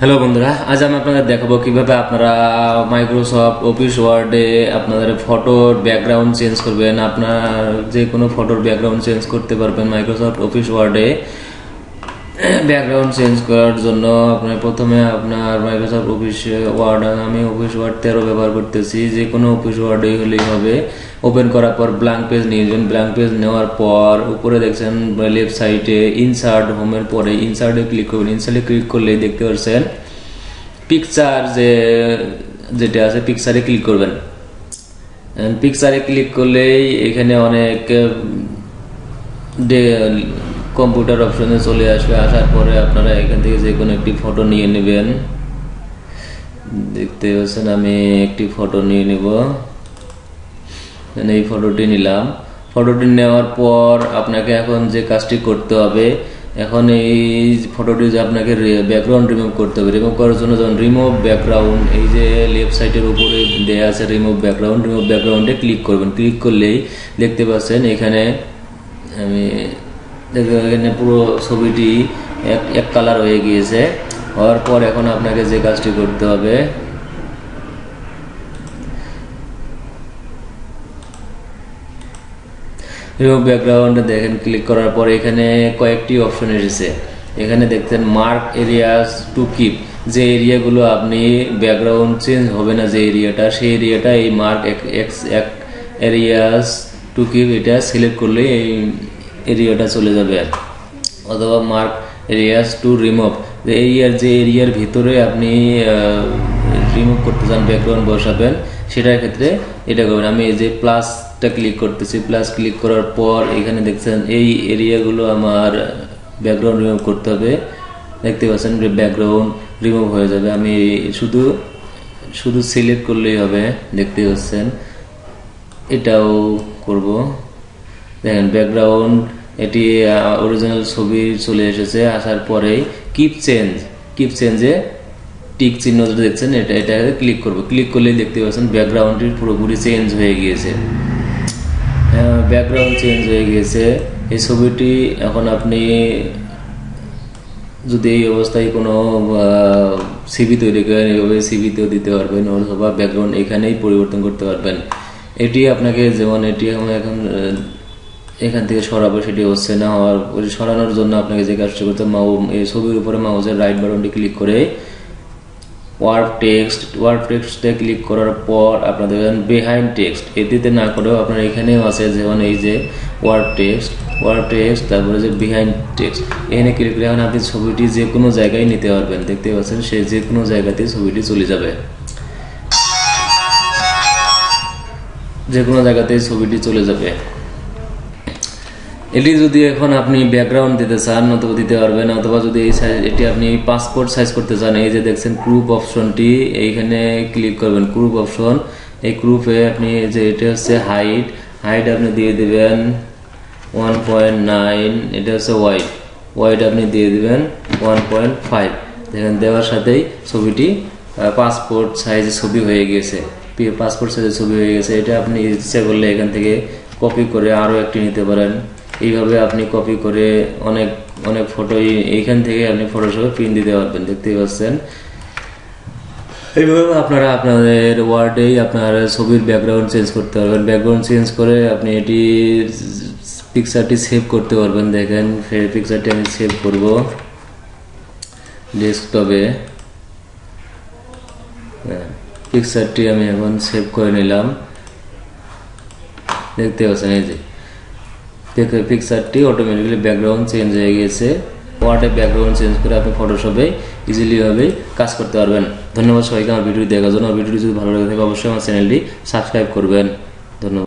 Hello বন্ধুরা, আজ আমি আপনাদের দেখাবো কিভাবে আপনারা মাইক্রোসফট অফিস ওয়ার্ডে আপনাদের ফটোর ব্যাকগ্রাউন্ড চেঞ্জ করবেন। আপনার যে কোনো ফটোর ব্যাকগ্রাউন্ড চেঞ্জ করতে পারবেন মাইক্রোসফট অফিস ওয়ার্ডে। ব্যাকগ্রাউন্ড চেঞ্জ করার জন্য আপনার প্রথমে আপনার মাইক্রোসফট অফিস ওয়ার্ড, আমি অফিস ওয়ার্ড 13 ব্যবহার করতেছি, যে কোনো অফিস ওয়ার্ডে হলেই হবে। ওপেন করার পর ব্ল্যাঙ্ক পেজ নিয়ে যাবেন। ব্ল্যাঙ্ক পেজ নেওয়ার পর উপরে দেখছেন লেফট সাইডে ইনসার্ট, হোমের পরে ইনসার্টে ক্লিক করবেন। ইনসার্টে ক্লিক করলেই দেখতে পাচ্ছেন পিকচার যেটা আছে, পিকচারে ক্লিক করবেন। পিকচারে ক্লিক করলেই এখানে অনেক কম্পিউটার অপশনে চলে আসবে। আসার পরে আপনারা এখান থেকে যে কোনো একটি ফটো নিয়ে নেবেন। দেখতে পাচ্ছেন আমি একটি ফটো নিয়ে নেব, এই ফটোটি নিলাম। ফটোটি নেওয়ার পর আপনাকে এখন যে কাজটি করতে হবে, এখন এই ফটোটি যে আপনাকে ব্যাকগ্রাউন্ড রিমুভ করতে হবে। রিমুভ করার জন্য যখন রিমুভ ব্যাকগ্রাউন্ড, এই যে লেফট সাইডের উপরে দেয়া আছে রিমুভ ব্যাকগ্রাউন্ড, রিমুভ ব্যাকগ্রাউন্ডে ক্লিক করবেন। ক্লিক করলেই দেখতে পাচ্ছেন এখানে এখানে পুরো ছবিটি এক কালার হয়ে গিয়েছে। হওয়ার পর এখন আপনাকে যে কাজটি করতে হবে, রিমুভ ব্যাকগ্রাউন্ডে দেখেন ক্লিক করার পর এখানে কয়েকটি অপশন এসেছে। এখানে দেখছেন মার্ক এরিয়াস টু কিপ, যে এরিয়াগুলো আপনি ব্যাকগ্রাউন্ড চেঞ্জ হবে না, যে এরিয়াটা, সেই এরিয়াটা এই মার্ক এরিয়াস টু কিপ এটা সিলেক্ট করলে এই এরিয়াটা চলে যাবে। অথবা মার্ক এরিয়াস টু রিমুভ, যে এরিয়ার ভিতরে আপনি রিমুভ করতে চান, ব্যাকগ্রাউন্ড বসাবেন, সেটার ক্ষেত্রে এটা করবেন। আমি এই যে প্লাসটা ক্লিক করতেছি। প্লাস ক্লিক করার পর এখানে দেখছেন এই এরিয়াগুলো আমার ব্যাকগ্রাউন্ড রিমুভ করতে হবে। দেখতে পাচ্ছেন ব্যাকগ্রাউন্ড রিমুভ হয়ে যাবে। আমি শুধু সিলেক্ট করলেই হবে। দেখতে পাচ্ছেন এটাও করব। দেখেন ব্যাকগ্রাউন্ড এটি অরিজিনাল ছবি চলে এসেছে। আসার পরে কিপ চেঞ্জে টিক চিহ্ন যেটা দেখছেন এটা ক্লিক করব। ক্লিক করলে দেখতে পাচ্ছেন ব্যাকগ্রাউন্ডটি পুরোপুরি চেঞ্জ হয়ে গিয়েছে। ব্যাকগ্রাউন্ড চেঞ্জ হয়ে গিয়েছে। এই ছবিটি এখন আপনি যদি এই অবস্থায় কোনো সিভি তৈরি করেন, এইভাবে সিভিতেও দিতে পারবেন, অথবা ব্যাকগ্রাউন্ড এখানেই পরিবর্তন করতে পারবেন। এটি আপনাকে যেমন এটি এখন এখান থেকে সরাবো, সেটি হচ্ছে না। সরানোর জন্য আপনাকে যে কাজটি করতে, এই ছবির উপরে মাউসের রাইট বাটনটি ক্লিক করে ওয়ার্ড টেক্সটে ক্লিক করার পর আপনাদের বিহাইন্ড টেক্সট, এটিতে না করেও আপনার এখানেও আছে, যেমন এই যে ওয়ার্ড টেক্সট, তারপরে যে বিহাইন্ড টেক্সট, এখানে ক্লিক করে এখন আপনি ছবিটি যে কোনো জায়গায় নিতে পারবেন। দেখতে পাচ্ছেন সে যে কোনো জায়গাতে ছবিটি চলে যাবে, যে কোনো জায়গাতেই ছবিটি চলে যাবে। এটি যদি এখন আপনি ব্যাকগ্রাউন্ড দিতে চান অথবা দিতে পারবেন, অথবা যদি এটি আপনি পাসপোর্ট সাইজ করতে চান, এই যে দেখছেন ক্রুপ অপশনটি, এইখানে ক্লিক করবেন ক্রুপ অপশন। এই ক্রুপে আপনি যে এটা হচ্ছে হাইট আপনি দিয়ে দেবেন 1.9, এটা হচ্ছে ওয়াইড আপনি দিয়ে দেবেন 1.5। দেখেন দেওয়ার সাথেই ছবিটি পাসপোর্ট সাইজের ছবি হয়ে গেছে। এটা আপনি ইচ্ছা করলে এখান থেকে কপি করে আরও একটি নিতে পারেন। এইভাবে আপনি কপি করে অনেক ফটো এইখান থেকে আপনি ফটোশপে প্রিন্ট দিতে পারবেন। দেখতেই পাচ্ছেন এইভাবে আপনারা আপনাদের ওয়ার্ডেই আপনার ছবির ব্যাকগ্রাউন্ড চেঞ্জ করতে পারবেন। ব্যাকগ্রাউন্ড চেঞ্জ করে আপনি এটি পিকচারটি সেভ করতে পারবেন। দেখেন পিকচারটি আমি সেভ করব ডেস্কটপে। পিকচারটি আমি এখন সেভ করে নিলাম। দেখতে পাচ্ছেন এই যে পিকচারটি অটোমেটিক্যালি ব্যাকগ্রাউন্ড চেঞ্জ হয়ে গিয়েছে। ওয়ার্ডে ব্যাকগ্রাউন্ড চেঞ্জ করে আপনি ফটোশপে ইজিলি ভাবে কাজ করতে পারবেন। ধন্যবাদ সবাইকে আমার ভিডিও দেখার জন্য। ভিডিওটি যদি ভালো লাগে থাকে অবশ্যই আমার চ্যানেলটি সাবস্ক্রাইব করবেন। ধন্যবাদ।